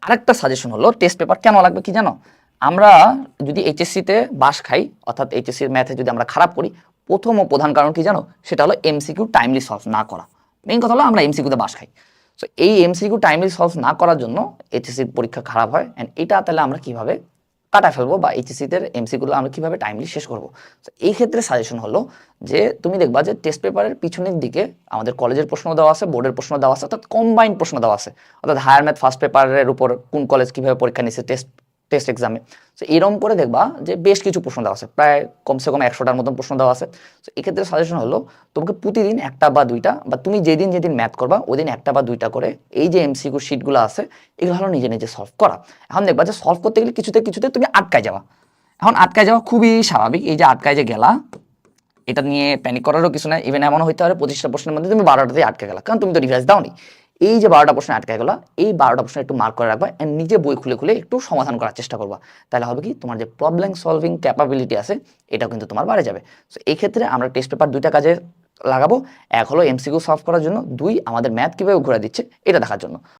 আরেকটা সাজেশন হলো, test paper কেন লাগবে কি জানো? আমরা যদি এইচএসসিতে বাস খাই, অর্থাৎ এইচএসসির ম্যাথে যদি আমরা খারাপ করি, প্রথম ও প্রধান কারণ কি জানো? সেটা হলো এমসিকিউ টাইমলি সলভ না করা। মেইন কথা হলো আমরা এমসিকিউতে বাস খাই। সো এই এমসিকিউ টাইমলি সলভ না করার জন্য এইচএসসির পরীক্ষা খারাপ হয়। অ্যান্ড এটা তাহলে আমরা কিভাবে কাটা ফেলবো বা এইচএসসিতে এমসিকিউগুলো আমরা কিভাবে টাইমলি শেষ করবো? তো এই ক্ষেত্রে সাজেশন হলো যে তুমি দেখবা যে টেস্ট পেপারের পিছনের দিকে আমাদের কলেজের প্রশ্ন দেওয়া আছে, বোর্ডের প্রশ্ন দেওয়া আছে, অর্থাৎ কম্বাইন্ড প্রশ্ন দেওয়া আছে। অর্থাৎ হায়ার ম্যাথ ফার্স্ট পেপারের উপর কোন কলেজ কিভাবে পরীক্ষা নিচ্ছে টেস্ট টেস্ট এক্সামে। তো এরকম করে দেখবা যে বেশ কিছু প্রশ্ন দেওয়া আছে, প্রায় কমসে কম 100টার মতন প্রশ্ন দেওয়া আছে। তো এক্ষেত্রে সাজেশন হলো তোমাকে প্রতিদিন একটা বা দুইটা, বা তুমি যেদিন যেদিন ম্যাথ করবা ওই দিন একটা বা দুইটা করে এই যে এমসিকিউ শিটগুলো আছে এগুলো হলো নিজে নিজে সলভ করা। এখন দেখবা যে সলভ করতে গেলে কিছুতে কিছুতে তুমি আটকায় যাওয়া। এখন আটকায় যাওয়া খুবই স্বাভাবিক। এই যে আটকায় যে গেলা, এটা নিয়ে প্যানিক করারও কিছু নাই। ইভেন এমন হইতে পারে 25টা প্রশ্নের মধ্যে তুমি 12টাতেই আটকে গেলা, কারণ তুমি তো রিভাইজ দাওনি। এই যে 12টা প্রশ্ন আটকে গেলা, এই 12টা প্রশ্ন একটু মার্ক করে রাখবা এন্ড নিজে বই খুলে খুলে একটু সমাধান করার চেষ্টা করবা। তাহলে হবে কি, তোমার যে প্রবলেম সলভিং ক্যাপাবিলিটি আছে এটাও কিন্তু তোমার বাড়ে যাবে। সো এই ক্ষেত্রে আমরা টেস্ট পেপার দুইটা কাজে লাগাবো। এক হলো এমসিকিউ সলভ করার জন্য, দুই আমাদের ম্যাথ কিভাবে ঘুরে দিচ্ছে এটা দেখার জন্য।